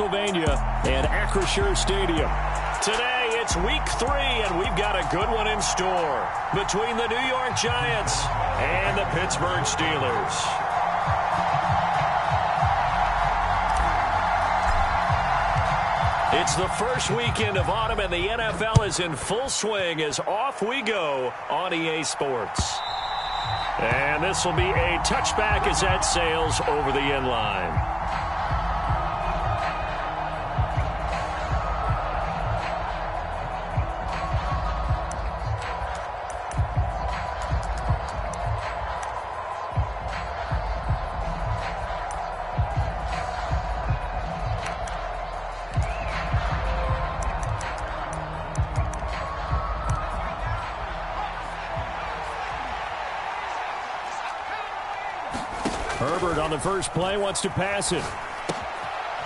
Pennsylvania and Acrisure Stadium. Today, it's week 3, and we've got a good one in store between the New York Giants and the Pittsburgh Steelers. It's the first weekend of autumn, and the NFL is in full swing as off we go on EA Sports. And this will be a touchback as that sails over the end line. Herbert on the first play wants to pass it.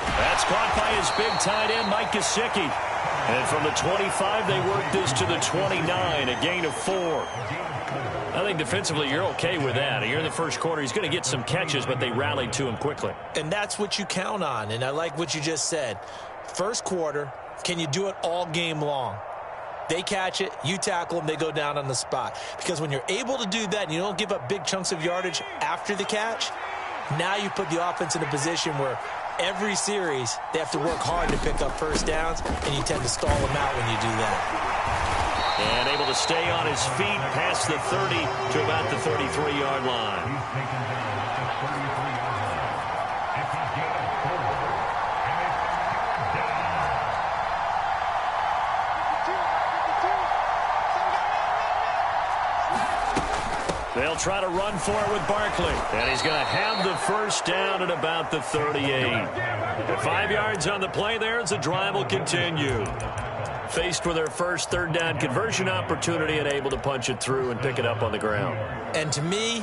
That's caught by his big tight end, Mike Gesicki. And from the 25, they work this to the 29, a gain of 4. I think defensively you're okay with that. Here in the first quarter, he's going to get some catches, but they rallied to him quickly. And that's what you count on, and I like what you just said. First quarter, can you do it all game long? They catch it, you tackle them, they go down on the spot. Because when you're able to do that and you don't give up big chunks of yardage after the catch, now you put the offense in a position where every series they have to work hard to pick up first downs, and you tend to stall them out when you do that. And able to stay on his feet past the 30 to about the 33-yard line. They'll try to run for it with Barkley. And he's going to have the first down at about the 38. 5 yards on the play there as the drive will continue. Faced with their first third down conversion opportunity and able to punch it through and pick it up on the ground. And to me,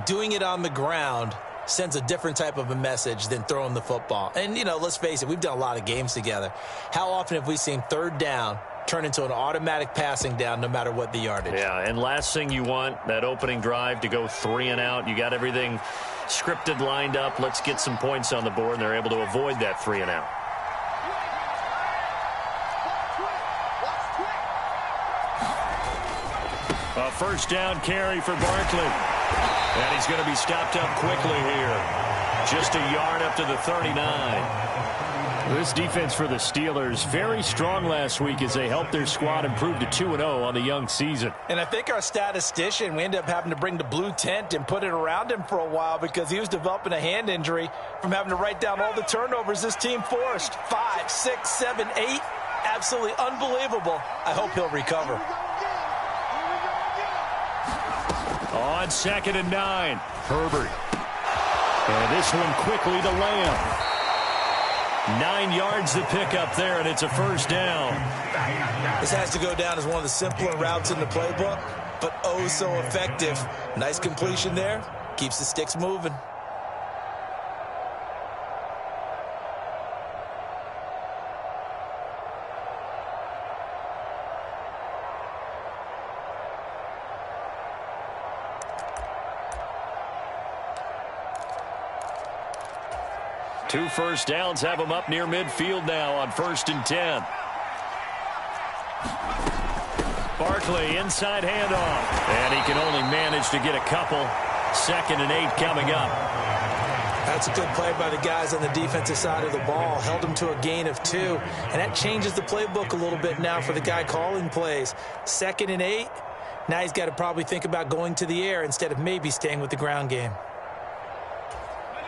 doing it on the ground sends a different type of a message than throwing the football. And, you know, let's face it, we've done a lot of games together. How often have we seen third down turn into an automatic passing down no matter what the yardage? Yeah, and last thing you want, that opening drive to go 3 and out. You got everything scripted, lined up. Let's get some points on the board, and they're able to avoid that 3 and out. A first down carry for Barkley. And he's going to be stopped up quickly here. Just a yard up to the 39. This defense for the Steelers, very strong last week as they helped their squad improve to 2-0 on the young season. And I think our statistician, we ended up having to bring the blue tent and put it around him for a while because he was developing a hand injury from having to write down all the turnovers this team forced. 5, 6, 7, 8. Absolutely unbelievable. I hope he'll recover. On 2nd and 9, Herbert. And this one quickly to Lamb. 9 yards to pick up there, and it's a first down. This has to go down as one of the simpler routes in the playbook, but oh so effective. Nice completion there. Keeps the sticks moving. Two first downs have him up near midfield now on 1st and 10. Barkley, inside handoff. And he can only manage to get a couple. 2nd and 8 coming up. That's a good play by the guys on the defensive side of the ball. Held him to a gain of 2. And that changes the playbook a little bit now for the guy calling plays. 2nd and 8. Now he's got to probably think about going to the air instead of maybe staying with the ground game.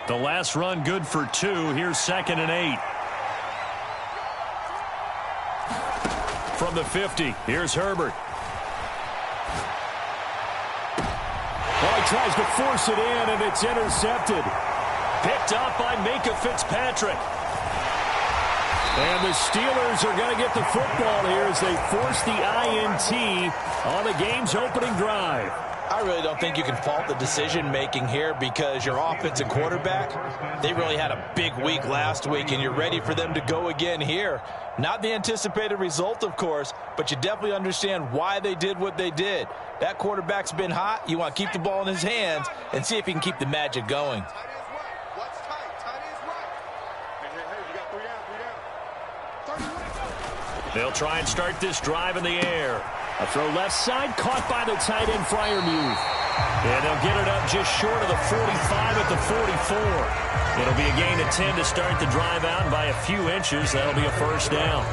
The last run good for 2. Here's 2nd and 8. From the 50, here's Herbert. Well, he tries to force it in, and it's intercepted. Picked up by Minka Fitzpatrick. And the Steelers are going to get the football here as they force the INT on the game's opening drive. I really don't think you can fault the decision-making here because your offensive quarterback, they really had a big week last week, and you're ready for them to go again here. Not the anticipated result, of course, but you definitely understand why they did what they did. That quarterback's been hot. You want to keep the ball in his hands and see if he can keep the magic going. They'll try and start this drive in the air. A throw left side, caught by the tight end, Freiermuth. And they'll get it up just short of the 45 at the 44. It'll be a gain of 10 to start the drive out, and by a few inches, that'll be a first down.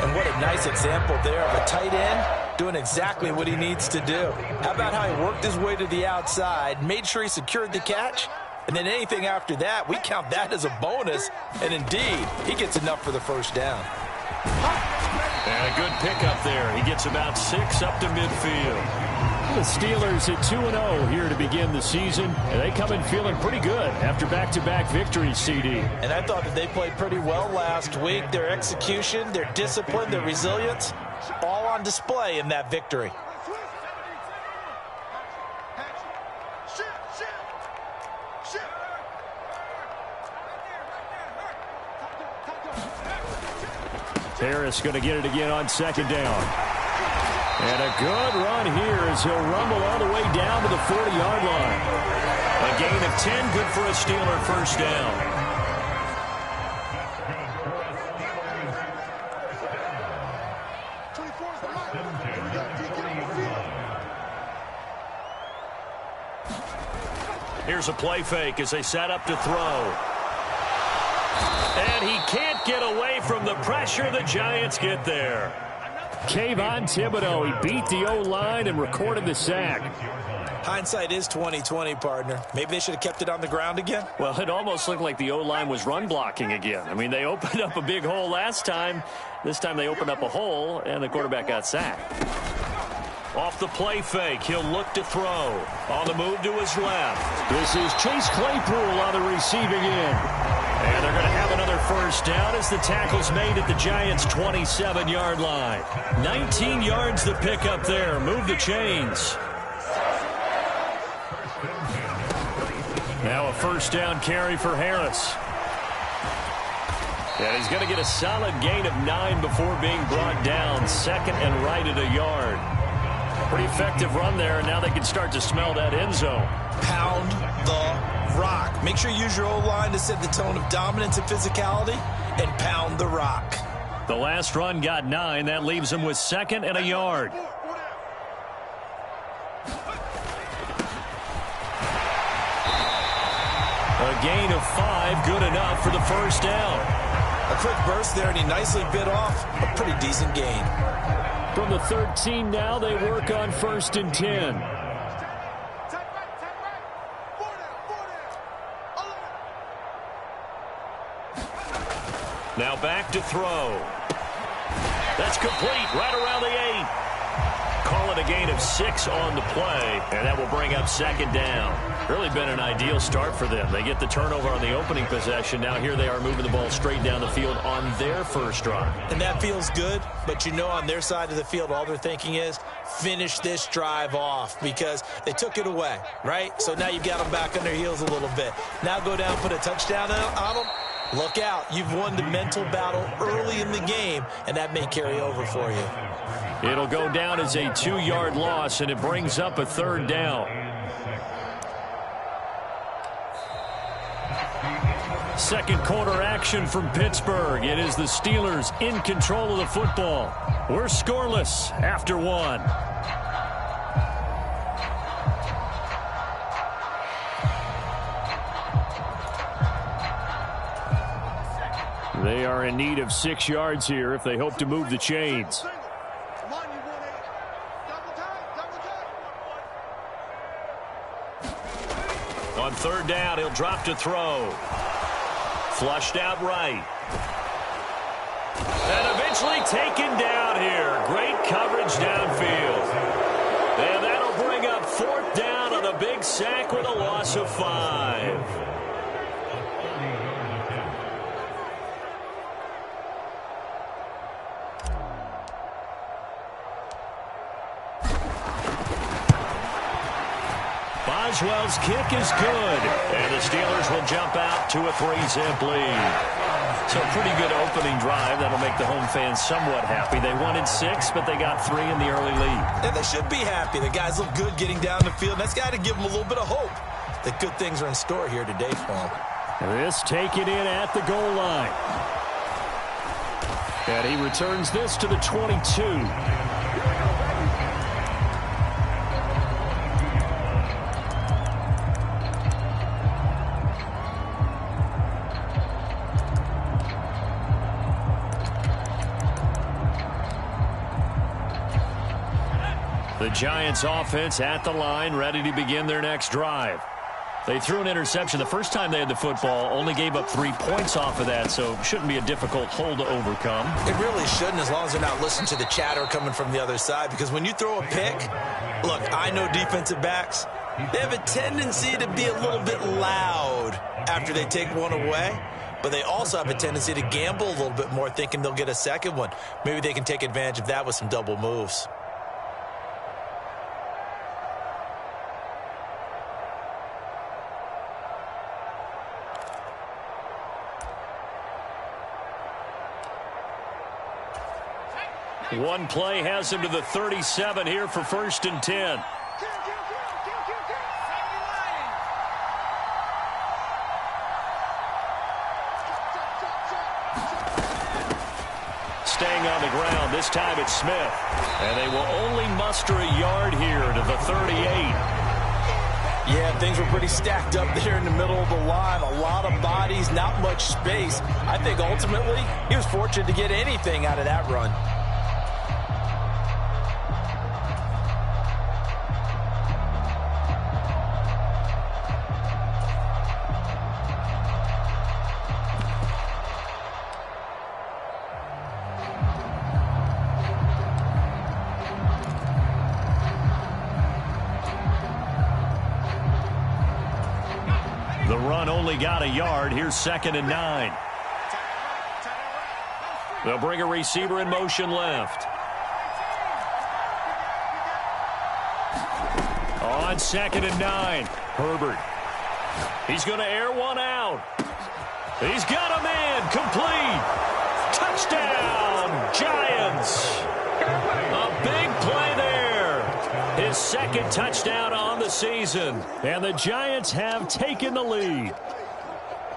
And what a nice example there of a tight end doing exactly what he needs to do. How about how he worked his way to the outside, made sure he secured the catch, and then anything after that, we count that as a bonus. And indeed, he gets enough for the first down. And a good pickup there. He gets about 6 up to midfield. The Steelers at 2-0 here to begin the season. And they come in feeling pretty good after back-to-back victories, CD. And I thought that they played pretty well last week. Their execution, their discipline, their resilience, all on display in that victory. Harris going to get it again on second down. And a good run here as he'll rumble all the way down to the 40-yard line. A gain of 10, good for a Steeler first down. Here's a play fake as they set up to throw. And he can't get away from the pressure. The Giants get there. Kayvon Thibodeau, he beat the O-line and recorded the sack. Hindsight is 20/20, partner. Maybe they should have kept it on the ground again. Well, it almost looked like the O-line was run blocking again. I mean, they opened up a big hole last time. This time they opened up a hole, and the quarterback got sacked. Off the play fake, he'll look to throw. On the move to his left. This is Chase Claypool on the receiving end. And they're going to have another first down as the tackle's made at the Giants' 27-yard line. 19 yards the pickup there. Move the chains. Now a first down carry for Harris. And he's going to get a solid gain of 9 before being brought down. Second and right at a yard. Pretty effective run there, and now they can start to smell that end zone. Pound the rock. Make sure you use your O-line to set the tone of dominance and physicality, and pound the rock. The last run got 9. That leaves him with second and a yard. A gain of 5, good enough for the first down. A quick burst there, and he nicely bit off a pretty decent gain. From the 13 now, they work on first and 10. Now back to throw. That's complete right around the 8. Call it a gain of 6 on the play, and that will bring up second down. Really been an ideal start for them. They get the turnover on the opening possession. Now here they are moving the ball straight down the field on their first drive. And that feels good, but you know on their side of the field, all they're thinking is finish this drive off because they took it away, right? So now you've got them back on their heels a little bit. Now go down, put a touchdown on them. Look out. You've won the mental battle early in the game, and that may carry over for you. It'll go down as a 2-yard loss, and it brings up a third down. Second quarter action from Pittsburgh. It is the Steelers in control of the football. We're scoreless after 1. They are in need of 6 yards here if they hope to move the chains. On third down, he'll drop to throw. Flushed out right. And eventually taken down here. Great coverage downfield. And that'll bring up fourth down on a big sack with a loss of 5. Boswell's kick is good, and the Steelers will jump out to a 3-zip lead. So a pretty good opening drive. That'll make the home fans somewhat happy. They wanted 6, but they got 3 in the early lead. And they should be happy. The guys look good getting down the field. That's got to give them a little bit of hope that good things are in store here today for them. This taken in at the goal line. And he returns this to the 22. The Giants offense at the line, ready to begin their next drive. They threw an interception the first time they had the football, only gave up 3 points off of that, so shouldn't be a difficult hole to overcome. It really shouldn't, as long as they're not listening to the chatter coming from the other side, because when you throw a pick, look, I know defensive backs, they have a tendency to be a little bit loud after they take one away, but they also have a tendency to gamble a little bit more, thinking they'll get a second one. Maybe they can take advantage of that with some double moves. One play has him to the 37 here for 1st and 10. Staying on the ground, this time it's Smith. And they will only muster a yard here to the 38. Yeah, things were pretty stacked up there in the middle of the line. A lot of bodies, not much space. I think ultimately he was fortunate to get anything out of that run. The run only got a yard. Here's 2nd and 9. They'll bring a receiver in motion left. On 2nd and 9, Herbert. He's going to air one out. He's got a man. Complete. Touchdown, Giants. A big play there. His 2nd touchdown on the season. And the Giants have taken the lead.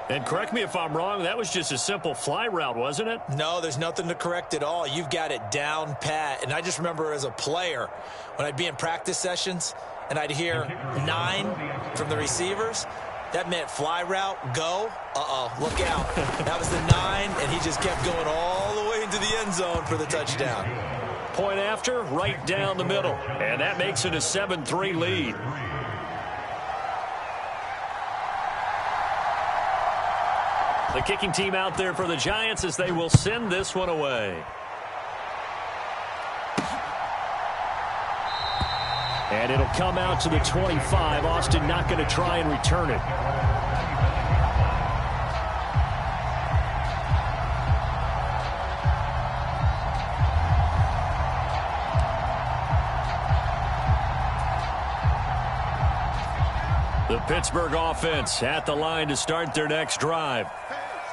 And correct me if I'm wrong, that was just a simple fly route, wasn't it? No, there's nothing to correct at all. You've got it down pat. And I just remember as a player, when I'd be in practice sessions and I'd hear 9 from the receivers, that meant fly route, go. Look out. That was the 9, and he just kept going all the way into the end zone for the touchdown. Point after, right down the middle. And that makes it a 7-3 lead. The kicking team out there for the Giants as they will send this one away. And it'll come out to the 25. Austin not going to try and return it. The Pittsburgh offense at the line to start their next drive.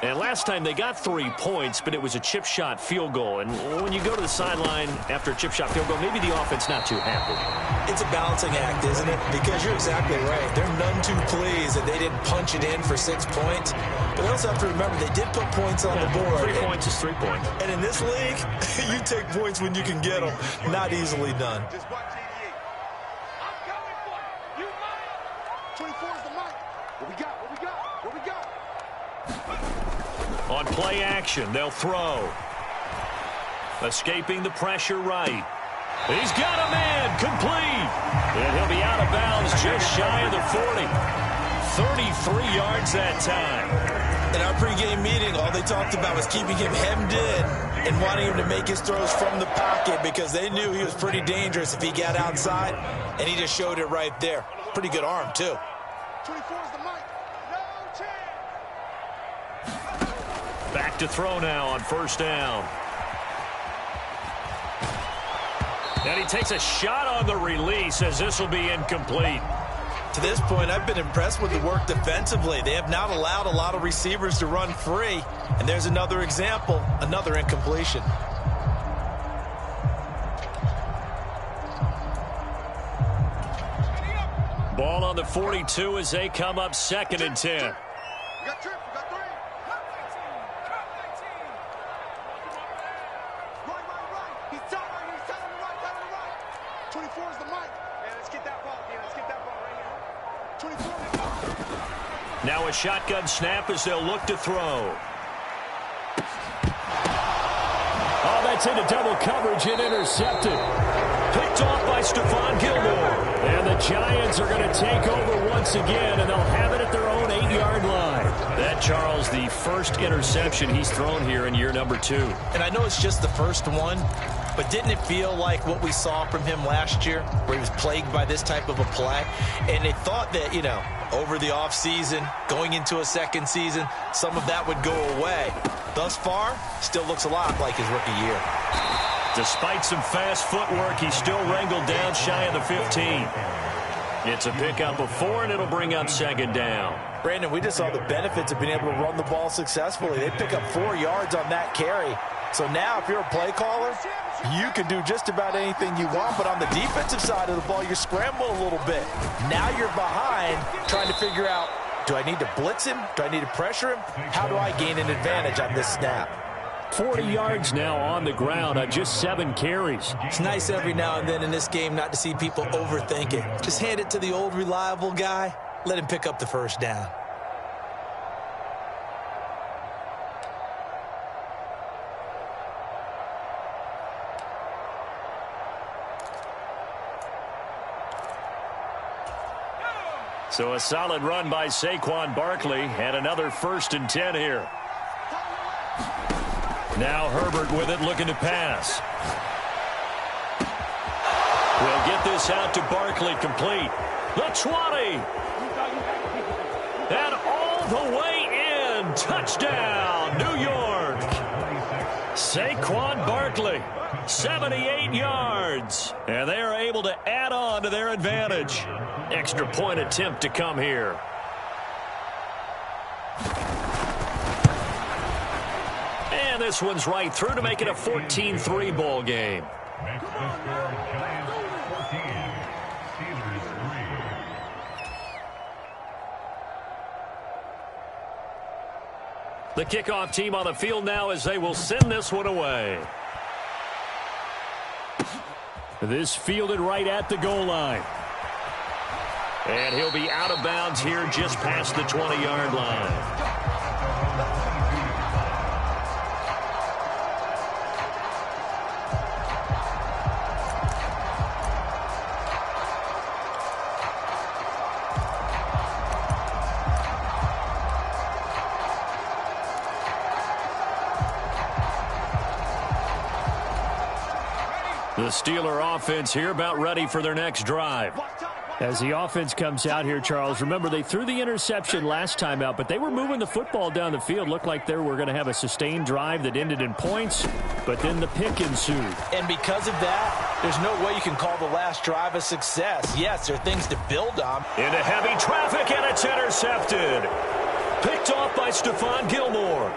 And last time they got 3 points, but it was a chip shot field goal. And when you go to the sideline after a chip shot field goal, maybe the offense not too happy. It's a balancing act, isn't it? Because you're exactly right. They're none too pleased that they didn't punch it in for 6 points. But they also have to remember they did put points on the board. 3 points is 3 points. And in this league, you take points when you can get them. Not easily done. On play action, they'll throw. Escaping the pressure right. He's got a man, complete. And he'll be out of bounds just shy of the 40. 33 yards that time. In our pregame meeting, all they talked about was keeping him hemmed in and wanting him to make his throws from the pocket because they knew he was pretty dangerous if he got outside, and he just showed it right there. Pretty good arm, too. 24's the mic. No chance. Back to throw now on 1st down. And he takes a shot on the release as this will be incomplete. To this point, I've been impressed with the work defensively. They have not allowed a lot of receivers to run free. And there's another example, another incompletion. Ball on the 42 as they come up 2nd and 10. We got trip. We got 3. He's telling him to right. 24 is the mic. Yeah, let's get that ball. Yeah, let's get that ball right here. 24. Now a shotgun snap as they'll look to throw. Oh, that's into double coverage and intercepted. Picked off by Stephon Gilmore. And the Giants are going to take over once again, and they'll have it at their own 8-yard line. That, Charles, the first interception he's thrown here in year number 2. And I know it's just the first one, but didn't it feel like what we saw from him last year, where he was plagued by this type of a play? And they thought that, you know, over the offseason, going into a second season, some of that would go away. Thus far, still looks a lot like his rookie year. Despite some fast footwork, he's still wrangled down shy of the 15. It's a pickup of 4, and it'll bring up second down. Brandon, we just saw the benefits of being able to run the ball successfully. They pick up 4 yards on that carry. So now if you're a play caller, you can do just about anything you want, but on the defensive side of the ball, you're scrambling a little bit. Now you're behind trying to figure out, do I need to blitz him? Do I need to pressure him? How do I gain an advantage on this snap? 40 yards now on the ground on just 7 carries. It's nice every now and then in this game not to see people overthink it. Just hand it to the old reliable guy. Let him pick up the first down. So a solid run by Saquon Barkley, and another 1st and 10 here. Now Herbert with it, looking to pass. We'll get this out to Barkley, complete. The 20. And all the way in. Touchdown, New York. Saquon Barkley, 78 yards. And they are able to add on to their advantage. Extra point attempt to come here. And this one's right through to make it a 14-3 ball game. The kickoff team on the field now as they will send this one away. This fielded right at the goal line. And he'll be out of bounds here just past the 20-yard line. The Steeler offense here about ready for their next drive. As the offense comes out here, Charles, remember they threw the interception last time out, but they were moving the football down the field. Looked like they were going to have a sustained drive that ended in points, but then the pick ensued. And because of that, there's no way you can call the last drive a success. Yes, there are things to build on. Into heavy traffic, and it's intercepted. Picked off by Stephon Gilmore.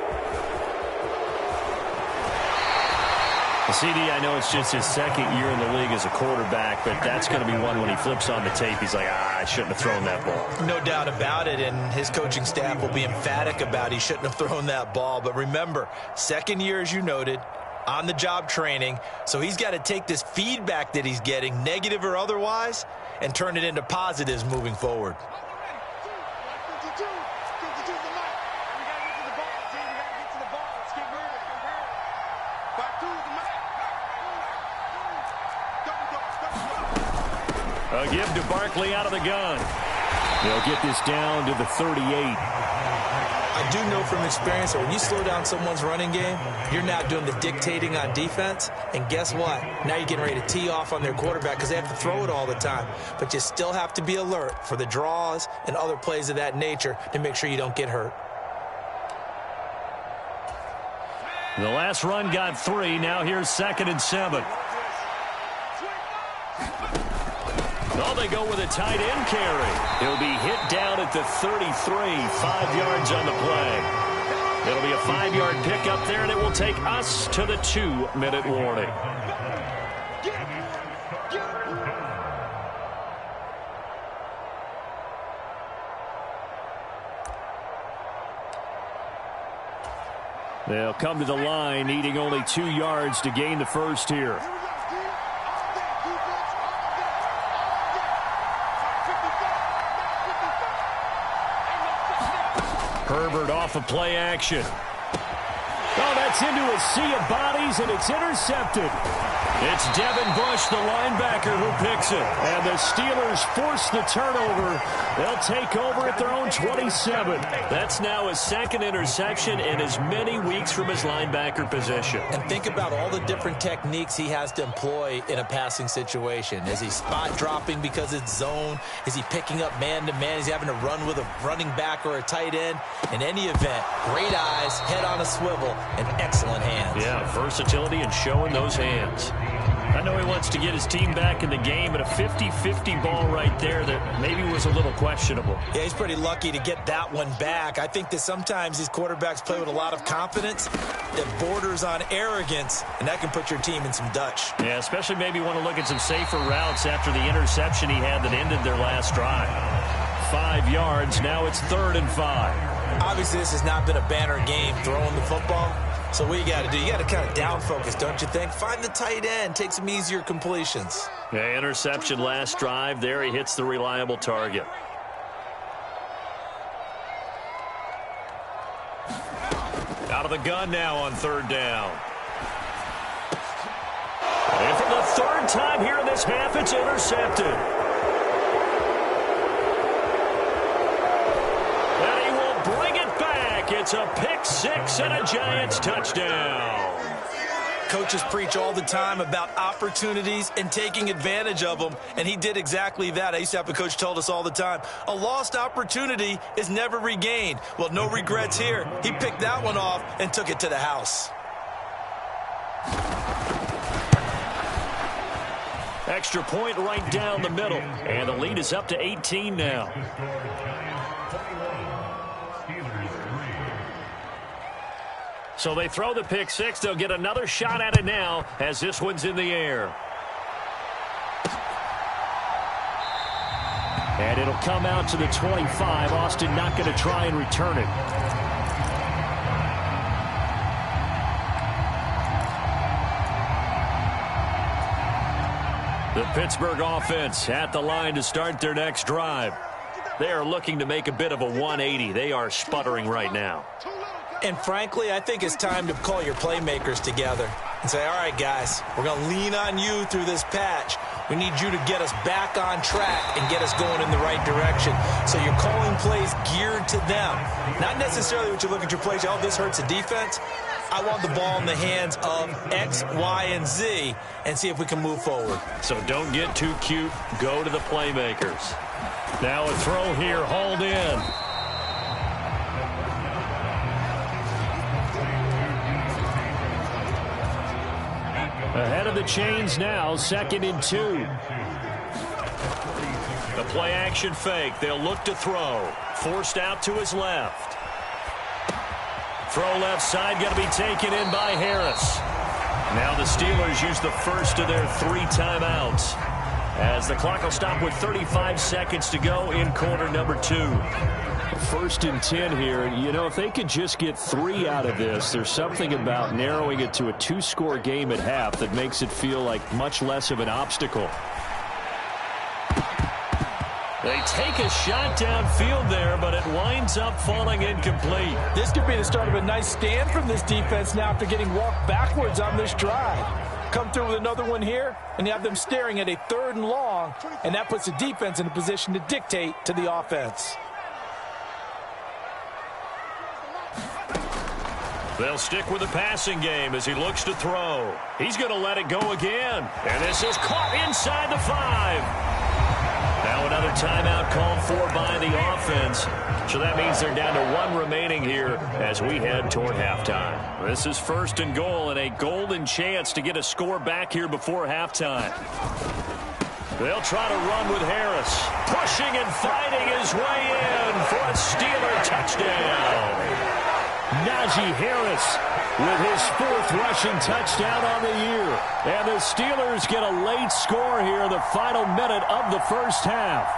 CD, I know it's just his second year in the league as a quarterback, but that's going to be one when he flips on the tape. He's like, I shouldn't have thrown that ball. No doubt about it, and his coaching staff will be emphatic about he shouldn't have thrown that ball. But remember, second year, as you noted, on-the-job training, so he's got to take this feedback that he's getting, negative or otherwise, and turn it into positives moving forward. A give to Barkley out of the gun. They'll get this down to the 38. I do know from experience that when you slow down someone's running game, you're now doing the dictating on defense. And guess what? Now you're getting ready to tee off on their quarterback because they have to throw it all the time. But you still have to be alert for the draws and other plays of that nature to make sure you don't get hurt. The last run got 3. Now here's 2nd and 7. Oh, they go with a tight end carry. He'll be hit down at the 33, 5 yards on the play. It'll be a 5-yard pickup there, and it will take us to the 2-minute warning. They'll come to the line, needing only 2 yards to gain the first here. Herbert off of play action. Oh, that's into a sea of bodies, and it's intercepted. It's Devin Bush, the linebacker, who picks it. And the Steelers force the turnover. They'll take over at their own 27. That's now his second interception in as many weeks from his linebacker position. And think about all the different techniques he has to employ in a passing situation. Is he spot dropping because it's zone? Is he picking up man-to-man? Is he having to run with a running back or a tight end? In any event, great eyes, head on a swivel, and excellent hands. Yeah, versatility and showing those hands. I know he wants to get his team back in the game, but a 50-50 ball right there that maybe was a little questionable. Yeah, he's pretty lucky to get that one back. I think that sometimes these quarterbacks play with a lot of confidence that borders on arrogance, and that can put your team in some Dutch. Yeah, especially maybe want to look at some safer routes after the interception he had that ended their last drive. 5 yards, now it's 3rd and 5. Obviously, this has not been a banner game throwing the football. So what you got to do, you got to kind of down focus, don't you think? Find the tight end, take some easier completions. Yeah, interception last drive. There he hits the reliable target. Out of the gun now on 3rd down. And for the 3rd time here in this half, it's intercepted. It's a pick six and a Giants touchdown. Coaches preach all the time about opportunities and taking advantage of them, and he did exactly that. I used to have a coach told us all the time, a lost opportunity is never regained. Well, no regrets here. He picked that one off and took it to the house. Extra point right down the middle, and the lead is up to 18 now. So they throw the pick six. They'll get another shot at it now as this one's in the air. And it'll come out to the 25. Austin not going to try and return it. The Pittsburgh offense at the line to start their next drive. They are looking to make a bit of a 180. They are sputtering right now. And frankly, I think it's time to call your playmakers together and say, all right, guys, we're going to lean on you through this patch. We need you to get us back on track and get us going in the right direction. So you're calling plays geared to them. Not necessarily what you look at your plays, oh, this hurts the defense. I want the ball in the hands of X, Y, and Z and see if we can move forward. So don't get too cute. Go to the playmakers. Now a throw here, hauled in. Ahead of the chains now, 2nd and 2. The play action fake. They'll look to throw. Forced out to his left. Throw left side, going to be taken in by Harris. Now the Steelers use the first of their 3 timeouts, as the clock will stop with 35 seconds to go in quarter number 2. 1st and 10 here. You know, if they could just get 3 out of this, there's something about narrowing it to a 2-score game at half that makes it feel like much less of an obstacle. They take a shot downfield there, but it winds up falling incomplete. This could be the start of a nice stand from this defense now after getting walked backwards on this drive. Come through with another one here, and you have them staring at a 3rd and long, and that puts the defense in a position to dictate to the offense. They'll stick with the passing game as he looks to throw. He's going to let it go again. And this is caught inside the 5. Now another timeout called for by the offense. So that means they're down to 1 remaining here as we head toward halftime. This is 1st and goal and a golden chance to get a score back here before halftime. They'll try to run with Harris. Pushing and fighting his way in for a Steeler touchdown. Najee Harris with his 4th rushing touchdown on the year. And the Steelers get a late score here in the final minute of the first half.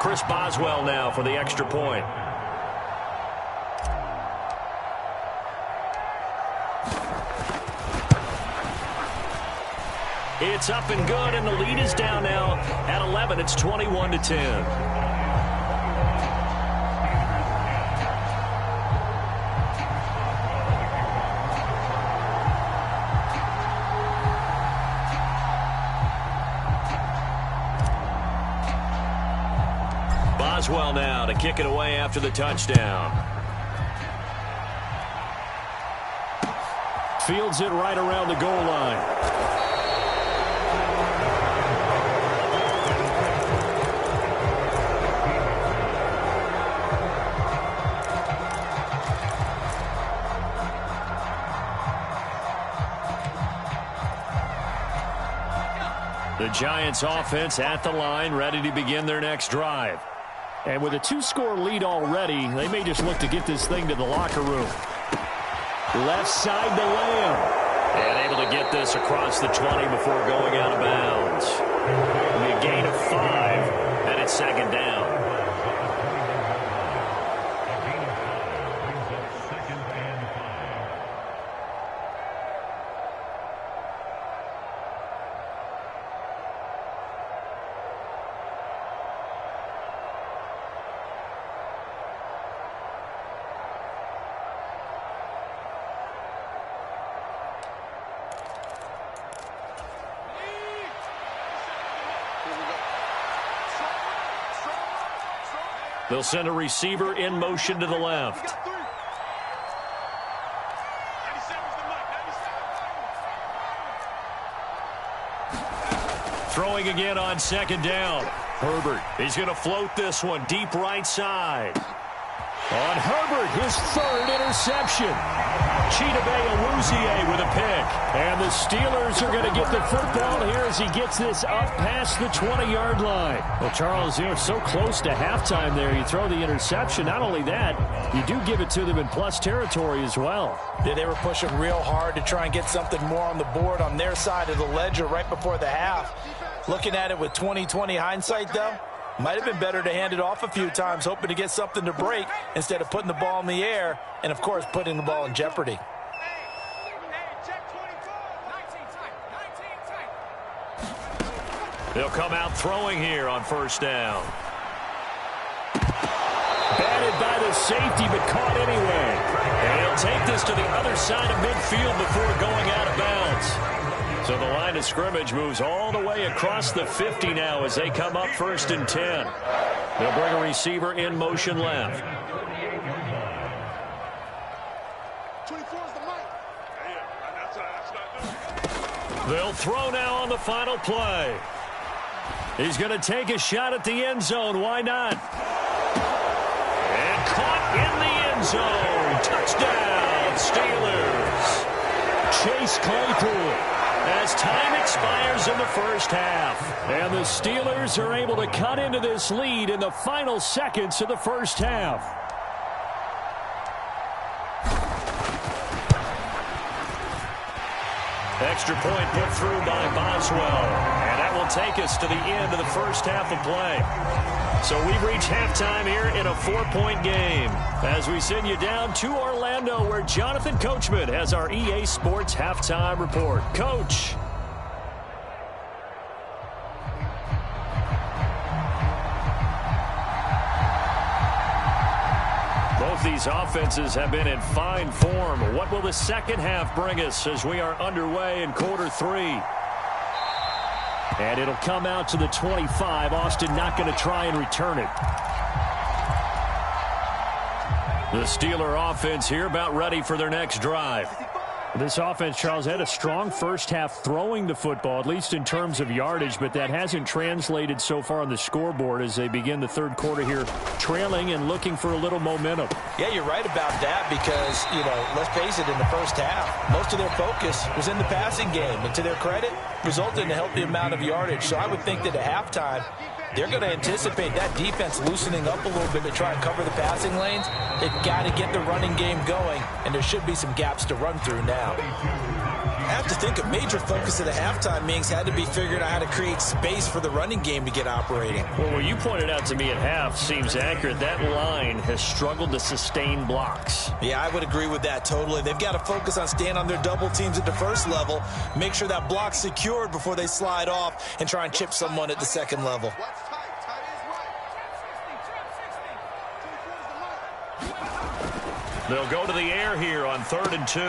Chris Boswell now for the extra point. It's up and good, and the lead is down now at 11. It's 21-10. Boswell now to kick it away after the touchdown. Fields it right around the goal line. The Giants offense at the line, ready to begin their next drive. And with a 2-score lead already, they may just look to get this thing to the locker room. Left side to Lamb. And able to get this across the 20 before going out of bounds. It'll be a gain of 5, and it's second down. They'll send a receiver in motion to the left. Throwing again on second down. Herbert, he's going to float this one deep right side. On Herbert, his third interception. Chidobe Awuzie with a pick. And the Steelers are going to get the football here as he gets this up past the 20-yard line. Well, Charles, you're so close to halftime there. You throw the interception. Not only that, you do give it to them in plus territory as well. Yeah, they were pushing real hard to try and get something more on the board on their side of the ledger right before the half. Looking at it with 20/20 hindsight, though, might have been better to hand it off a few times, hoping to get something to break instead of putting the ball in the air and, of course, putting the ball in jeopardy. They'll come out throwing here on first down. Batted by the safety, but caught anyway. And he'll take this to the other side of midfield before going out of bounds. So the line of scrimmage moves all the way across the 50 now as they come up 1st and 10. They'll bring a receiver in motion left. 24 is the mic. They'll throw now on the final play. He's going to take a shot at the end zone. Why not? And caught in the end zone. Touchdown, Steelers. Chase Claypool. As time expires in the first half. And the Steelers are able to cut into this lead in the final seconds of the first half. Extra point put through by Boswell. And that will take us to the end of the first half of play. So we've reached halftime here in a 4-point game. As we send you down to Orlando, where Jonathan Coachman has our EA Sports halftime report. Coach. Both these offenses have been in fine form. What will the second half bring us as we are underway in quarter 3? And it'll come out to the 25. Austin not going to try and return it. The Steeler offense here about ready for their next drive. This offense, Charles, had a strong first half throwing the football, at least in terms of yardage, but that hasn't translated so far on the scoreboard as they begin the third quarter here, trailing and looking for a little momentum. Yeah, you're right about that because, let's face it, in the first half, most of their focus was in the passing game. And to their credit, resulted in a healthy amount of yardage. So I would think that at halftime, they're going to anticipate that defense loosening up a little bit to try and cover the passing lanes. They've got to get the running game going, and there should be some gaps to run through now. have to think a major focus of the halftime meetings had to be figuring out how to create space for the running game to get operating. Well, what you pointed out to me at half seems accurate. That line has struggled to sustain blocks. Yeah, I would agree with that totally. They've got to focus on staying on their double teams at the first level, make sure that block's secured before they slide off and try and chip someone at the second level. They'll go to the air here on 3rd and 2.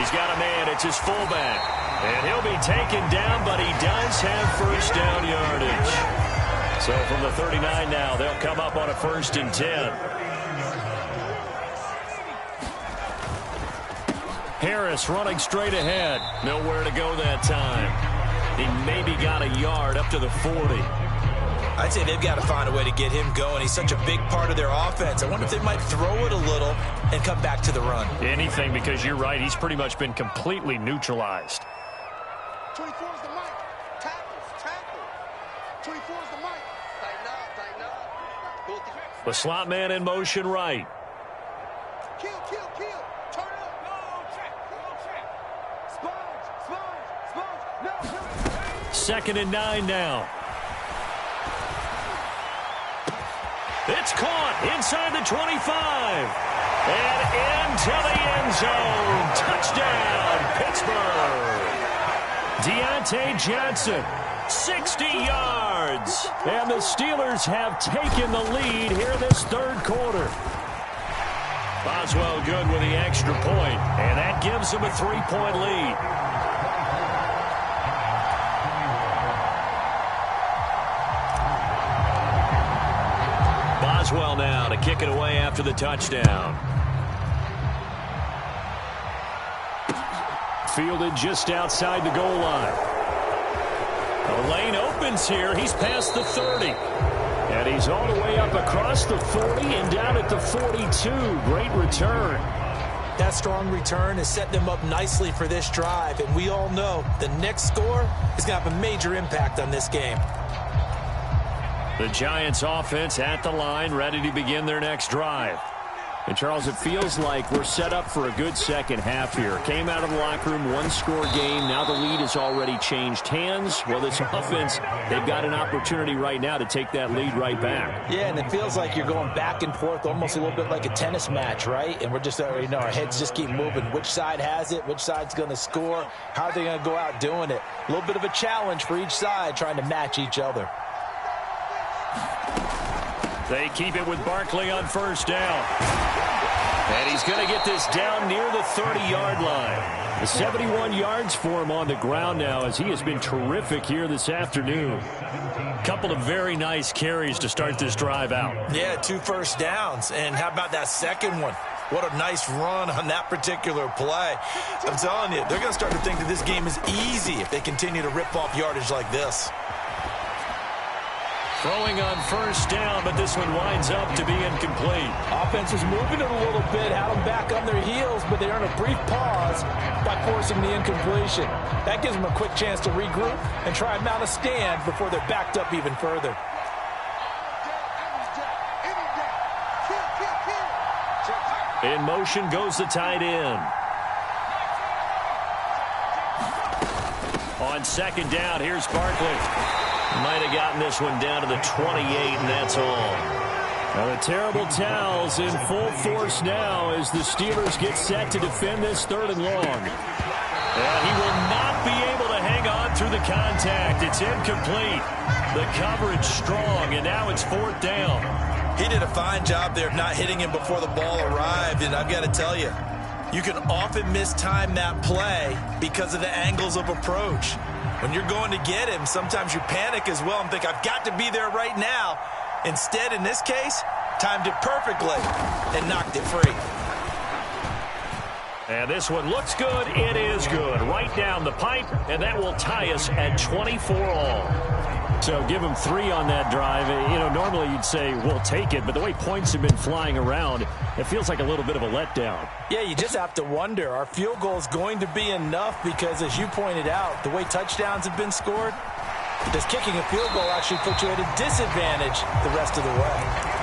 He's got a man. It's his fullback. And he'll be taken down, but he does have first down yardage. So from the 39 now, they'll come up on a 1st and 10. Harris running straight ahead. Nowhere to go that time. He maybe got a yard up to the 40. I'd say they've got to find a way to get him going. He's such a big part of their offense. I wonder if they might throw it a little and come back to the run. Anything, because you're right. He's pretty much been completely neutralized. 24 is the mic. Tackle. 24 is the mic. Tighten up. The slot man in motion right. Kill. Turn up. No, check. Sponge. No. 2nd and 9 now. It's caught inside the 25. And into the end zone. Touchdown, Pittsburgh. Deontay Johnson, 60 yards. And the Steelers have taken the lead here this 3rd quarter. Boswell good with the extra point, and that gives them a 3-point lead. Boswell now to kick it away after the touchdown. Fielded just outside the goal line. The lane opens here. He's past the 30. And he's all the way up across the 40 and down at the 42. Great return. That strong return has set them up nicely for this drive. And we all know the next score is going to have a major impact on this game. The Giants offense at the line, ready to begin their next drive. And, Charles, it feels like we're set up for a good second half here. Came out of the locker room, 1-score game. Now the lead has already changed hands. Well, this offense, they've got an opportunity right now to take that lead right back. Yeah, and it feels like you're going back and forth almost a little bit like a tennis match, right? And we're just already know our heads just keep moving. Which side has it? Which side's going to score? How are they going to go out doing it? A little bit of a challenge for each side trying to match each other. They keep it with Barkley on 1st down. And he's going to get this down near the 30-yard line. 71 yards for him on the ground now, as he has been terrific here this afternoon. Couple of very nice carries to start this drive out. Yeah, 2 first downs. And how about that second one? What a nice run on that particular play. I'm telling you, they're going to start to think that this game is easy if they continue to rip off yardage like this. Throwing on 1st down, but this one winds up to be incomplete. Offense was moving it a little bit, had them back on their heels, but they earned a brief pause by forcing the incompletion. That gives them a quick chance to regroup and try and mount a stand before they're backed up even further. In motion goes the tight end. On 2nd down, here's Barkley. Might have gotten this one down to the 28, and that's all. Now the terrible towels in full force now as the Steelers get set to defend this 3rd and long. And he will not be able to hang on through the contact. It's incomplete. The coverage strong, and now it's 4th down. He did a fine job there of not hitting him before the ball arrived, and I've got to tell you, you can often mistime that play because of the angles of approach. When you're going to get him, sometimes you panic as well and think, I've got to be there right now. Instead, in this case, timed it perfectly and knocked it free. And this one looks good. It is good. Right down the pipe, and that will tie us at 24 all. So give them 3 on that drive. You know, normally you'd say, we'll take it, but the way points have been flying around, it feels like a little bit of a letdown. Yeah, you just have to wonder, our field goal is going to be enough because, as you pointed out, the way touchdowns have been scored, does kicking a field goal actually put you at a disadvantage the rest of the way?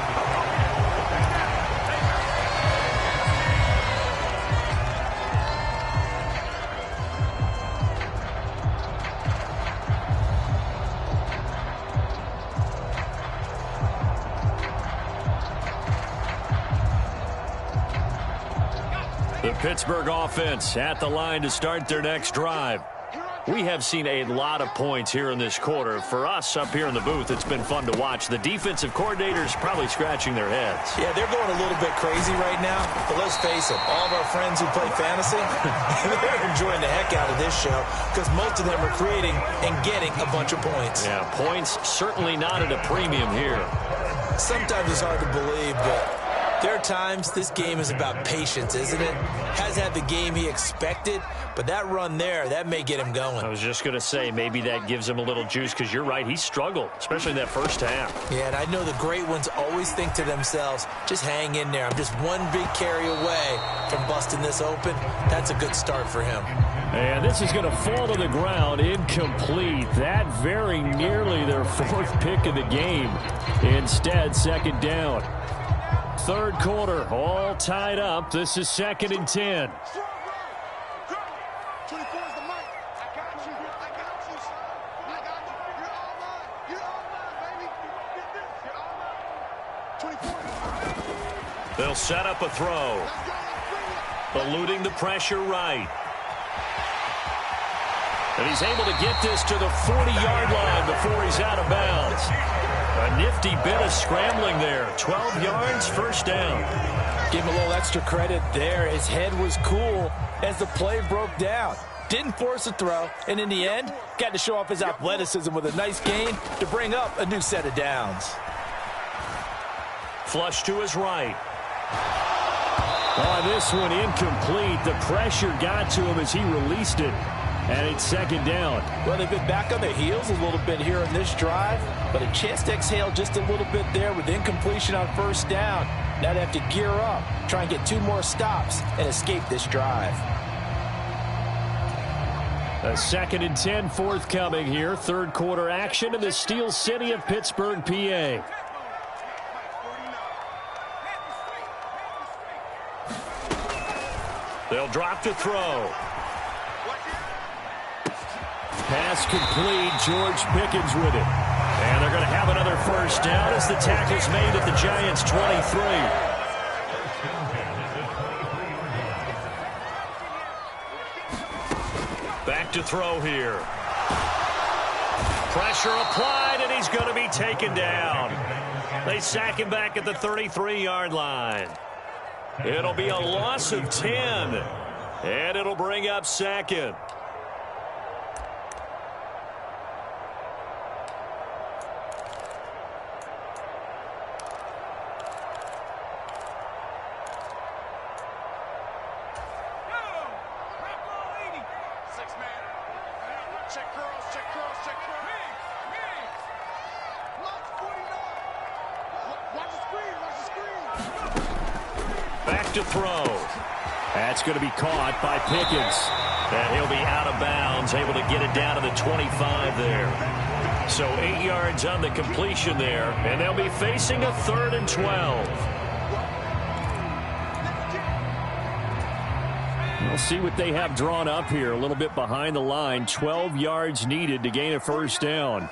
The Pittsburgh offense at the line to start their next drive. We have seen a lot of points here in this quarter. For us up here in the booth, it's been fun to watch. The defensive coordinators probably scratching their heads. Yeah, they're going a little bit crazy right now. But let's face it, all of our friends who play fantasy, they're enjoying the heck out of this show because most of them are creating and getting a bunch of points. Yeah, points certainly not at a premium here. Sometimes it's hard to believe, but there are times this game is about patience, isn't it? Hasn't had the game he expected, but that run there, that may get him going. I was just going to say, maybe that gives him a little juice because you're right, he struggled, especially in that first half. Yeah, and I know the great ones always think to themselves, just hang in there. I'm just one big carry away from busting this open. That's a good start for him. And this is going to fall to the ground, incomplete. That very nearly their fourth pick of the game. Instead, second down. Third quarter, all tied up. This is 2nd and 10. 24 is the mic. I got you. I got you, son. I got you. You're all mine. You're all mine, baby. Get this. You're all mine. 24. They'll set up a throw. Eluding the pressure right. And he's able to get this to the 40-yard line before he's out of bounds. A nifty bit of scrambling there. 12 yards, first down. Give him a little extra credit there. His head was cool as the play broke down. Didn't force a throw, and in the end, got to show off his athleticism with a nice gain to bring up a new set of downs. Flush to his right. Oh, this one incomplete. The pressure got to him as he released it. And it's second down. Well, they've been back on their heels a little bit here in this drive, but a chance to exhale just a little bit there with incompletion on first down. Now they have to gear up, try and get 2 more stops, and escape this drive. A 2nd and 10 forthcoming here. Third quarter action in the Steel City of Pittsburgh, PA. They'll drop to throw. Pass complete. George Pickens with it. And they're going to have another first down as the tackle's made at the Giants' 23. Back to throw here. Pressure applied, and he's going to be taken down. They sack him back at the 33-yard line. It'll be a loss of 10, and it'll bring up second. To throw. That's going to be caught by Pickens. And he'll be out of bounds, able to get it down to the 25 there. So 8 yards on the completion there, and they'll be facing a 3rd and 12. We'll see what they have drawn up here. A little bit behind the line. 12 yards needed to gain a first down.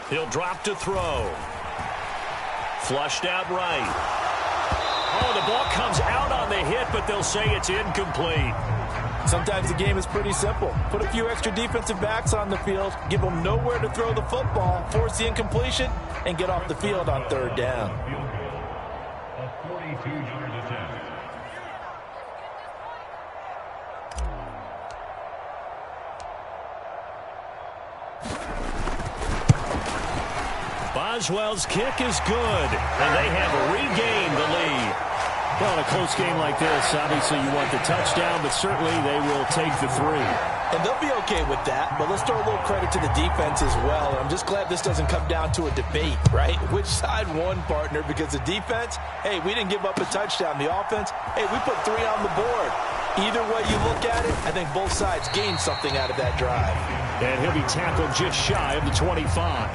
He'll drop to throw. Flushed out right. Oh, the ball comes out on the hit, but they'll say it's incomplete. Sometimes the game is pretty simple. Put a few extra defensive backs on the field, give them nowhere to throw the football, force the incompletion, and get off the field on 3rd down. A 42-yard attempt. Boswell's kick is good, and they have regained the lead. Well, in a close game like this, obviously you want the touchdown, but certainly they will take the 3. And they'll be okay with that, but let's throw a little credit to the defense as well. And I'm just glad this doesn't come down to a debate, right? Which side won, partner? Because the defense, hey, we didn't give up a touchdown. The offense, hey, we put 3 on the board. Either way you look at it, I think both sides gained something out of that drive. And he'll be tackled just shy of the 25.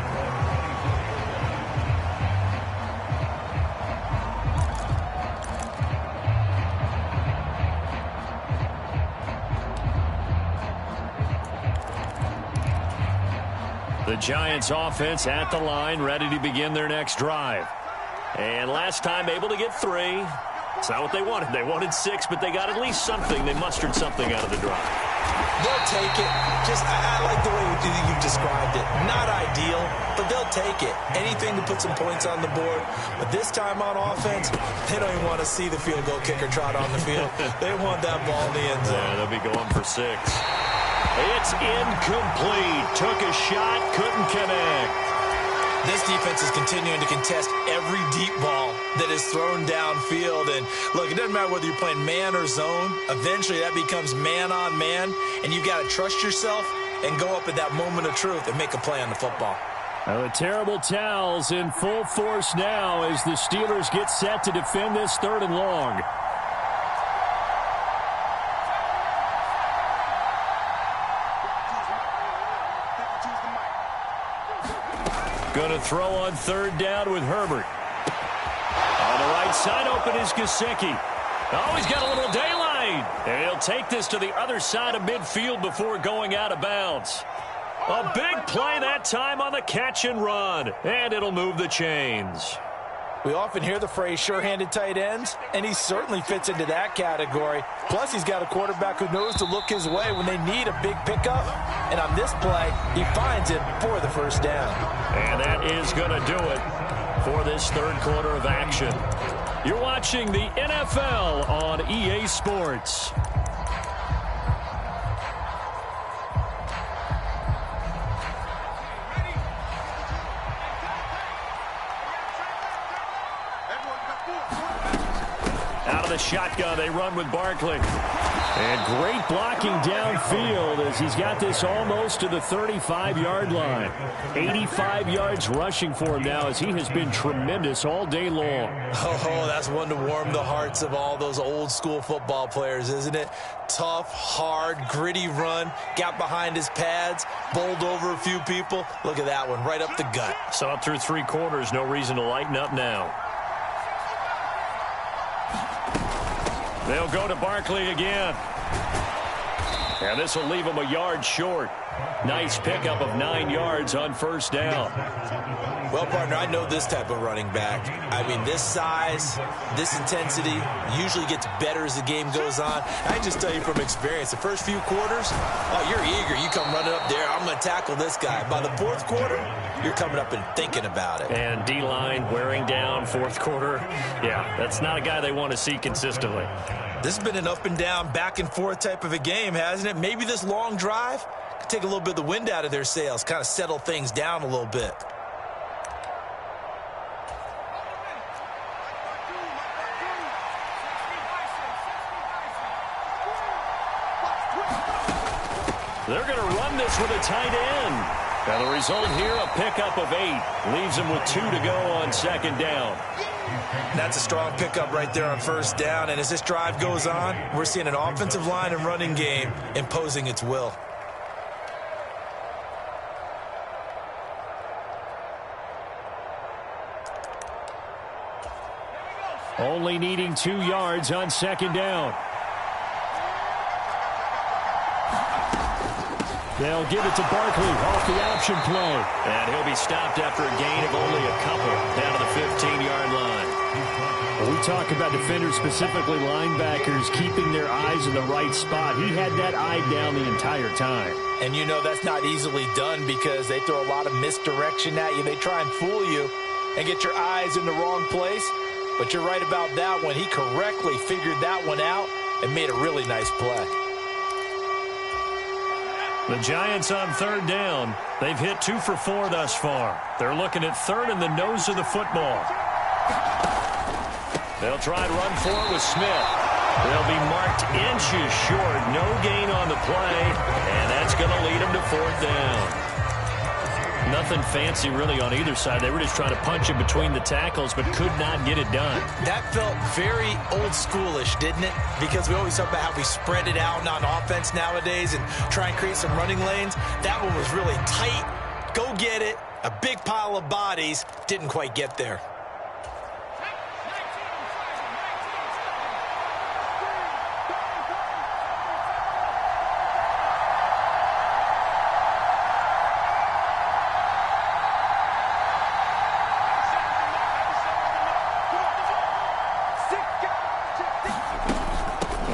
The Giants offense at the line, ready to begin their next drive. And last time able to get 3. It's not what they wanted. They wanted 6, but they got at least something. They mustered something out of the drive. They'll take it. I like the way you've described it. Not ideal, but they'll take it. Anything to put some points on the board. But this time on offense, they don't even want to see the field goal kicker trot on the field. They want that ball in the end zone. Yeah, they'll be going for 6. It's incomplete. Took a shot, couldn't connect. This defense is continuing to contest every deep ball that is thrown downfield. And, look, it doesn't matter whether you're playing man or zone. Eventually, that becomes man-on-man, and you've got to trust yourself and go up at that moment of truth and make a play on the football. The terrible towels in full force now as the Steelers get set to defend this 3rd and long. Going to throw on 3rd down with Herbert. On the right side, open is Gesicki. Oh, he's got a little daylight. And he'll take this to the other side of midfield before going out of bounds. A big play that time on the catch and run. And it'll move the chains. We often hear the phrase sure-handed tight ends, and he certainly fits into that category. Plus, he's got a quarterback who knows to look his way when they need a big pickup. And on this play, he finds it for the 1st down. And that is going to do it for this 3rd quarter of action. You're watching the NFL on EA Sports. Out of the shotgun, they run with Barkley. And great blocking downfield as he's got this almost to the 35-yard line. 85 yards rushing for him now as he has been tremendous all day long. Oh, that's one to warm the hearts of all those old-school football players, isn't it? Tough, hard, gritty run, got behind his pads, bowled over a few people. Look at that one, right up the gut. Saw it through 3 quarters, no reason to lighten up now. They'll go to Barkley again. And this will leave him a yard short. Nice pickup of 9 yards on 1st down. Well, partner, I know this type of running back. I mean, this size, this intensity usually gets better as the game goes on. I just tell you from experience, the first few quarters, oh, you're eager. You come running up there, I'm going to tackle this guy. By the 4th quarter, you're coming up and thinking about it. And D-line wearing down 4th quarter. Yeah, that's not a guy they want to see consistently. This has been an up and down, back and forth type of a game, hasn't it? Maybe this long drive could take a little bit of the wind out of their sails, kind of settle things down a little bit. They're going to run this with a tight end. And the result here, a pickup of 8. Leaves them with 2 to go on 2nd down. That's a strong pickup right there on 1st down. And as this drive goes on, we're seeing an offensive line and running game imposing its will. Only needing 2 yards on 2nd down. They'll give it to Barkley off the option play. And he'll be stopped after a gain of only a couple down to the 15-yard line. When we talk about defenders, specifically linebackers, keeping their eyes in the right spot. He had that eye down the entire time. And you know that's not easily done because they throw a lot of misdirection at you. They try and fool you and get your eyes in the wrong place. But you're right about that one. He correctly figured that one out and made a really nice play. The Giants on 3rd down. They've hit 2 for 4 thus far. They're looking at 3rd and the nose of the football. They'll try and run for it with Smith. They'll be marked inches short. No gain on the play. And that's going to lead them to 4th down. Nothing fancy really on either side. They were just trying to punch it between the tackles, but could not get it done. That felt very old schoolish, didn't it? Because we always talk about how we spread it out on offense nowadays and try and create some running lanes. That one was really tight. Go get it. A big pile of bodies. Didn't quite get there.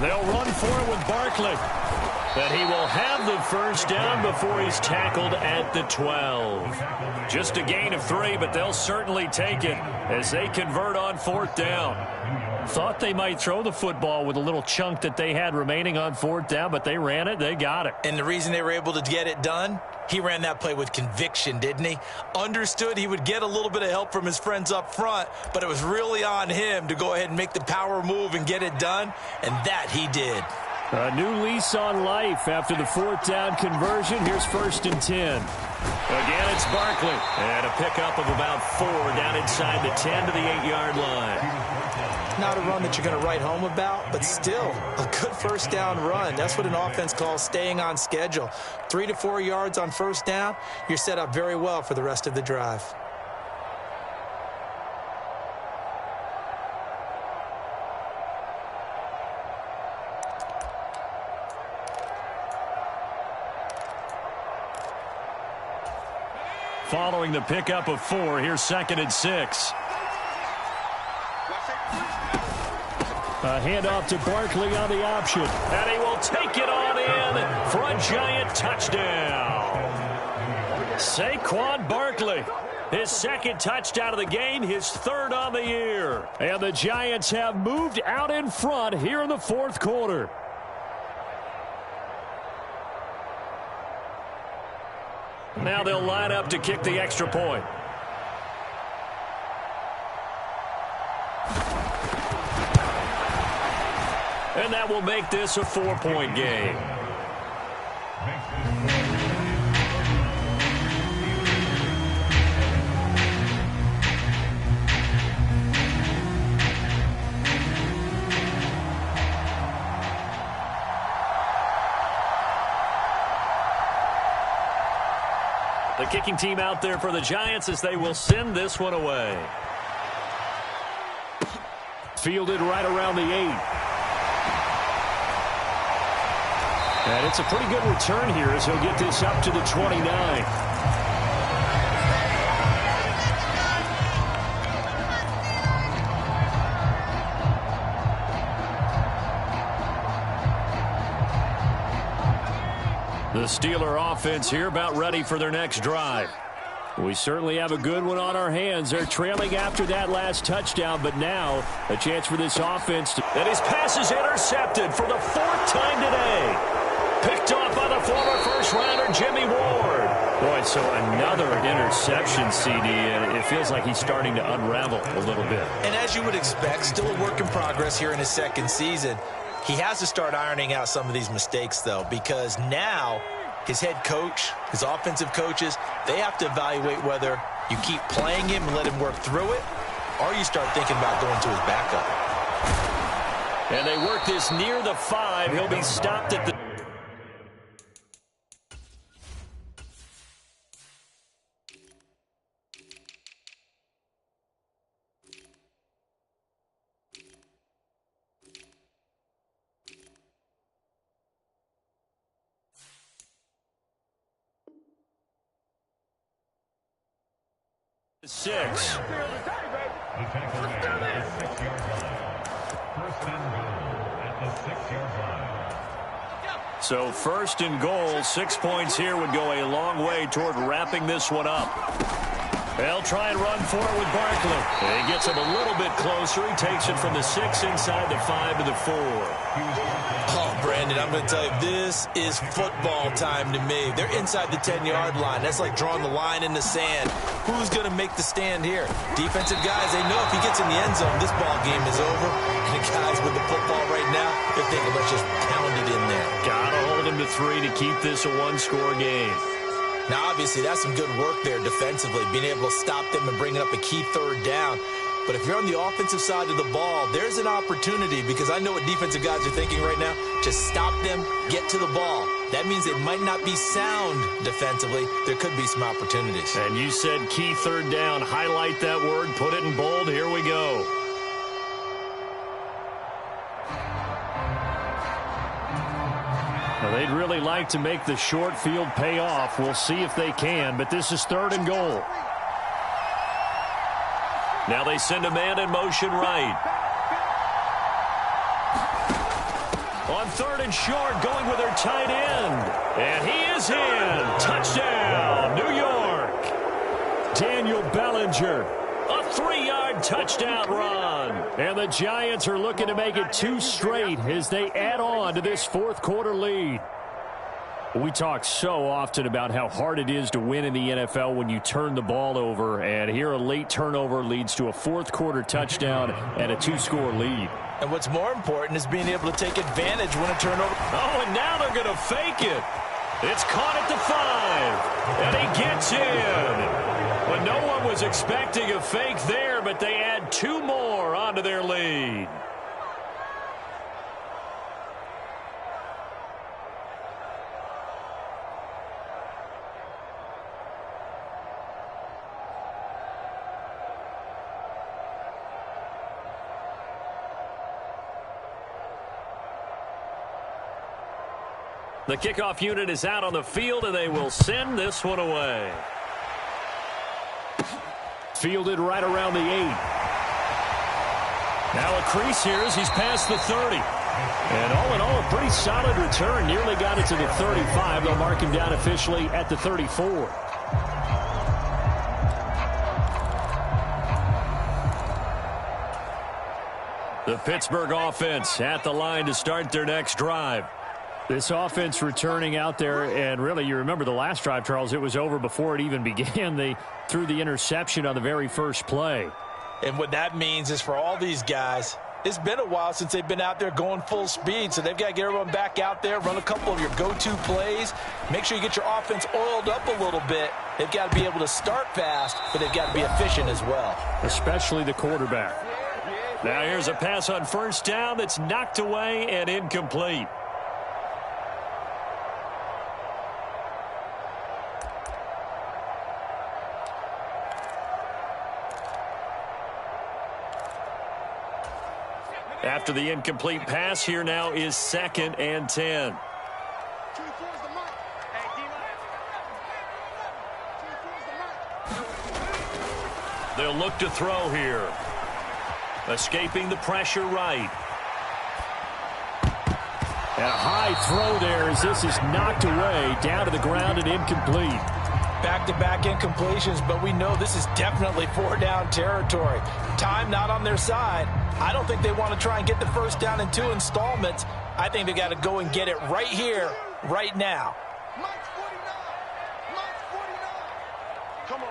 They'll run for it with Barkley. But he will have the first down before he's tackled at the 12. Just a gain of 3, but they'll certainly take it as they convert on 4th down. Thought they might throw the football with a little chunk that they had remaining on 4th down, but they ran it, they got it. And the reason they were able to get it done, he ran that play with conviction, didn't he? Understood he would get a little bit of help from his friends up front, but it was really on him to go ahead and make the power move and get it done, and that he did. A new lease on life after the 4th down conversion. Here's 1st and 10. Again, it's Barkley. And a pickup of about 4 down inside the 10 to the 8-yard line. Not a run that you're going to write home about, but still a good first down run. That's what an offense calls staying on schedule. 3 to 4 yards on first down, you're set up very well for the rest of the drive. Following the pickup of 4, here's 2nd and 6. A handoff to Barkley on the option. And he will take it on in for a Giant touchdown. Saquon Barkley, his 2nd touchdown of the game, his 3rd on the year. And the Giants have moved out in front here in the 4th quarter. Now they'll line up to kick the extra point. And that will make this a 4-point game. The kicking team out there for the Giants as they will send this one away. Fielded right around the 8. And it's a pretty good return here as he'll get this up to the 29. The Steeler offense here about ready for their next drive. We certainly have a good one on our hands. They're trailing after that last touchdown, but now a chance for this offense to... And his pass is intercepted for the 4th time today. Picked off by the former first-rounder Jimmy Ward. Boy, so another interception, CD, and it feels like he's starting to unravel a little bit. And as you would expect, still a work in progress here in his 2nd season. He has to start ironing out some of these mistakes, though, because now his head coach, his offensive coaches, they have to evaluate whether you keep playing him and let him work through it, or you start thinking about going to his backup. And they work this near the 5. He'll be stopped at the... Six. The tackle made at the 6-yard line. First and goal at the 6-yard line. So 1st and goal, 6 points here would go a long way toward wrapping this one up. They'll try and run for it with Barkley. He gets him a little bit closer. He takes it from the 6 inside the 5 to the 4. Oh, Brandon, I'm going to tell you, this is football time to me. They're inside the 10-yard line. That's like drawing the line in the sand. Who's going to make the stand here? Defensive guys, they know if he gets in the end zone, this ball game is over. And the guys with the football right now, they're thinking, let's just pound it in there. Gotta hold him to 3 to keep this a 1-score game. Now, obviously, that's some good work there defensively, being able to stop them and bringing up a key 3rd down. But if you're on the offensive side of the ball, there's an opportunity, because I know what defensive guys are thinking right now. Just stop them, get to the ball. That means they might not be sound defensively. There could be some opportunities. And you said key 3rd down. Highlight that word, put it in bold. Here we go. Now, they'd really like to make the short field pay off. We'll see if they can, but this is 3rd and goal. Now they send a man in motion right. On 3rd and short, going with their tight end. And he is in. Touchdown, New York. Daniel Bellinger. A 3-yard touchdown run. And the Giants are looking to make it 2 straight as they add on to this 4th quarter lead. We talk so often about how hard it is to win in the NFL when you turn the ball over. And here a late turnover leads to a 4th quarter touchdown and a 2-score lead. And what's more important is being able to take advantage when a turnover. Oh, and now they're going to fake it. It's caught at the 5. And he gets in. But no one was expecting a fake there, but they add 2 more onto their lead. The kickoff unit is out on the field, and they will send this one away. Fielded right around the 8. Now a crease here as he's past the 30. And all in all, a pretty solid return. Nearly got it to the 35. They'll mark him down officially at the 34. The Pittsburgh offense at the line to start their next drive. This offense returning out there, and really, you remember the last drive, Charles, it was over before it even began. They threw the interception on the very first play. And what that means is for all these guys, it's been a while since they've been out there going full speed, so they've got to get everyone back out there, run a couple of your go-to plays, make sure you get your offense oiled up a little bit. They've got to be able to start fast, but they've got to be efficient as well. Especially the quarterback. Now here's a pass on 1st down that's knocked away and incomplete. After the incomplete pass, here now is 2nd and 10. They'll look to throw here. Escaping the pressure right. And a high throw there as this is knocked away, down to the ground and incomplete. Back-to-back incompletions, but we know this is definitely 4-down territory. Time not on their side. I don't think they want to try and get the 1st down in 2 installments. I think they got to go and get it right here, right now. Mike's 49. Mike's 49. Come on.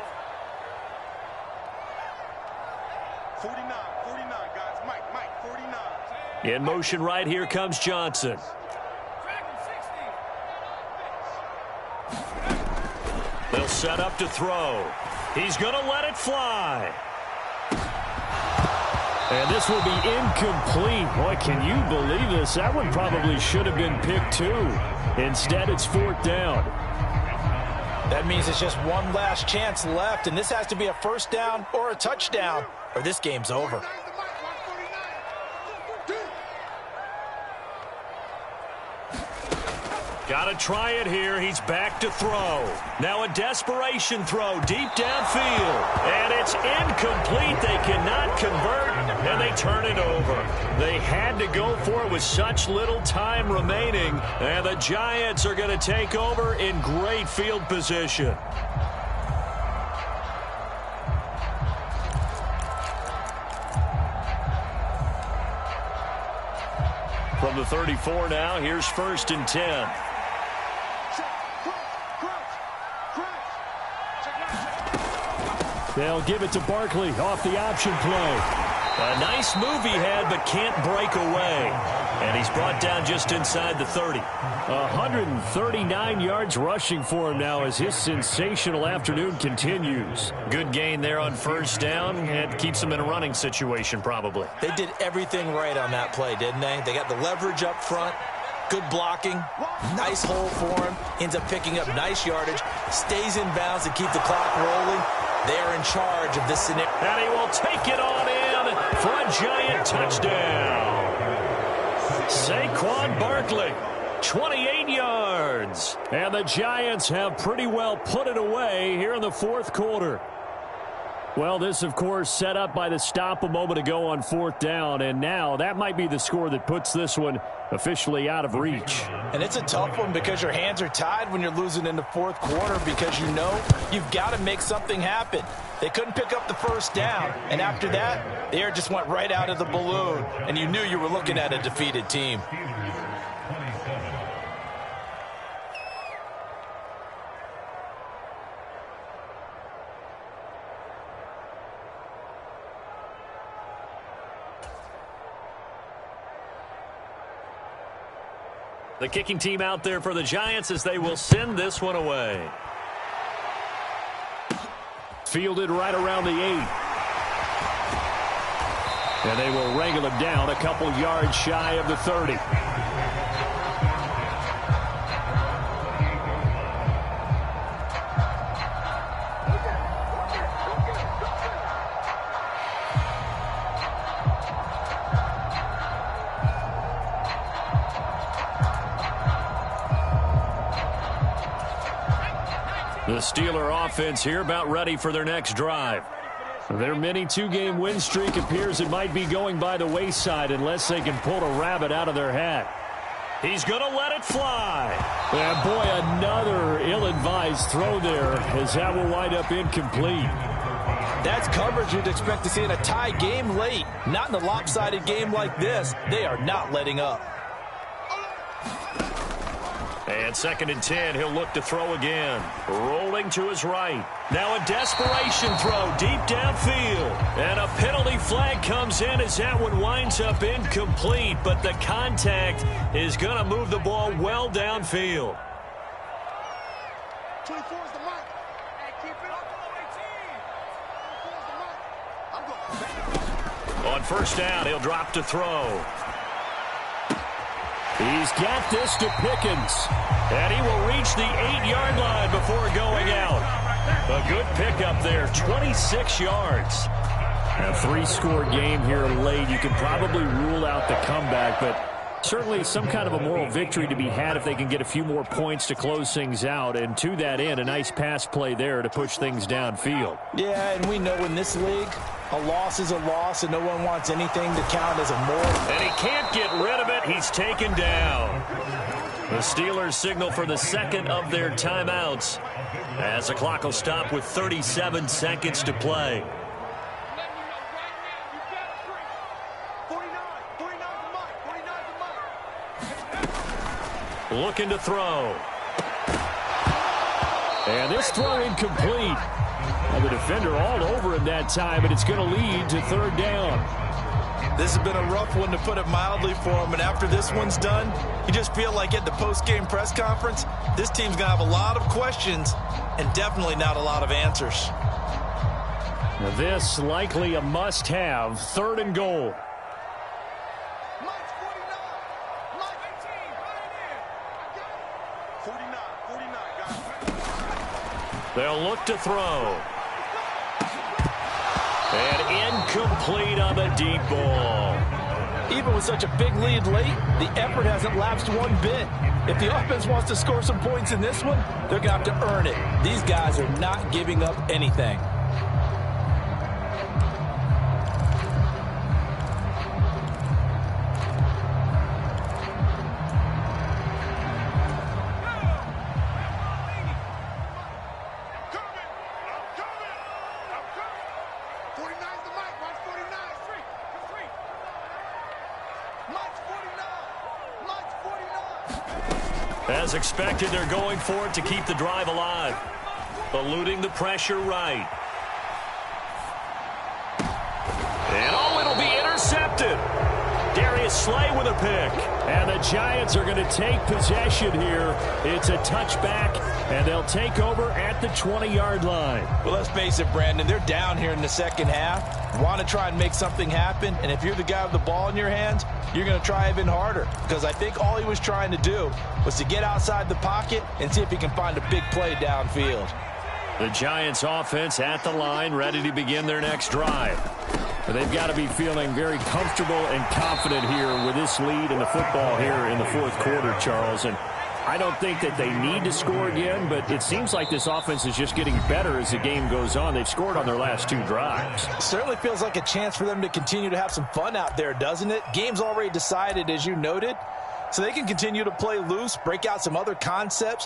49, 49, guys. Mike, 49. In motion right here comes Johnson. They'll set up to throw. He's going to let it fly. And this will be incomplete. Boy, can you believe this? That one probably should have been picked too. Instead, it's 4th down. That means it's just one last chance left, and this has to be a 1st down or a touchdown, or this game's over. Got to try it here. He's back to throw. Now a desperation throw deep downfield. And it's incomplete. They cannot convert, and they turn it over. They had to go for it with such little time remaining. And the Giants are going to take over in great field position. From the 34 now, here's 1st and 10. They'll give it to Barkley off the option play. A nice move he had, but can't break away. And he's brought down just inside the 30. 139 yards rushing for him now as his sensational afternoon continues. Good gain there on 1st down. It keeps him in a running situation, probably. They did everything right on that play, didn't they? They got the leverage up front, good blocking, nice hole for him, ends up picking up nice yardage, stays in bounds to keep the clock rolling. They are in charge of this scenario. And he will take it on in for a Giant touchdown. Saquon Barkley, 28 yards. And the Giants have pretty well put it away here in the 4th quarter. Well, this, of course, set up by the stop a moment ago on 4th down, and now that might be the score that puts this one officially out of reach. And it's a tough one because your hands are tied when you're losing in the 4th quarter because you know you've got to make something happen. They couldn't pick up the first down, and after that, the air just went right out of the balloon, and you knew you were looking at a defeated team. The kicking team out there for the Giants as they will send this one away. Fielded right around the 8. And they will wrangle him down a couple yards shy of the 30. The Steeler offense here about ready for their next drive. Their mini 2-game win streak appears it might be going by the wayside unless they can pull a rabbit out of their hat. He's going to let it fly. And boy, another ill-advised throw there as that will wind up incomplete. That's coverage you'd expect to see in a tie game late. Not in a lopsided game like this. They are not letting up. And 2nd and 10, he'll look to throw again. Rolling to his right. Now a desperation throw deep downfield. And a penalty flag comes in as that one winds up incomplete. But the contact is going to move the ball well downfield. 24 is the mark. Hey, keep it up. 24 is the mark. I'm going. On 1st down, he'll drop to throw. He's got this to Pickens. And he will reach the 8-yard line before going out. A good pickup there, 26 yards. A 3-score game here late. You can probably rule out the comeback, but certainly some kind of a moral victory to be had if they can get a few more points to close things out. And to that end, a nice pass play there to push things downfield. Yeah, and we know in this league, a loss is a loss, and no one wants anything to count as a moral. And he can't get rid of it. He's taken down. The Steelers signal for the 2nd of their timeouts as the clock will stop with 37 seconds to play. 49 the mark. Looking to throw. And this throw incomplete. And the defender all over him that time, and it's going to lead to 3rd down. This has been a rough one, to put it mildly, for him. And after this one's done, you just feel like at the post-game press conference, this team's going to have a lot of questions and definitely not a lot of answers. Now this likely a must-have. 3rd and goal. Mike's 49. Mike 18. Right in. 49. They'll look to throw. And incomplete on the deep ball. Even with such a big lead late, the effort hasn't lapsed one bit. If the offense wants to score some points in this one, they're going to have to earn it. These guys are not giving up anything. As expected, they're going for it to keep the drive alive. Eluding the pressure right. And oh, it'll be intercepted. Darius Slay with a pick. And the Giants are going to take possession here. It's a touchback, and they'll take over at the 20-yard line. Well, let's face it, Brandon, they're down here in the 2nd half. Want to try and make something happen, and if you're the guy with the ball in your hands, you're going to try even harder, because I think all he was trying to do was to get outside the pocket and see if he can find a big play downfield. The Giants offense at the line, ready to begin their next drive. But they've got to be feeling very comfortable and confident here with this lead in the football here in the 4th quarter, Charles. And I don't think that they need to score again, but it seems like this offense is just getting better as the game goes on. They've scored on their last 2 drives. Certainly feels like a chance for them to continue to have some fun out there, doesn't it? Game's already decided, as you noted, so they can continue to play loose, break out some other concepts.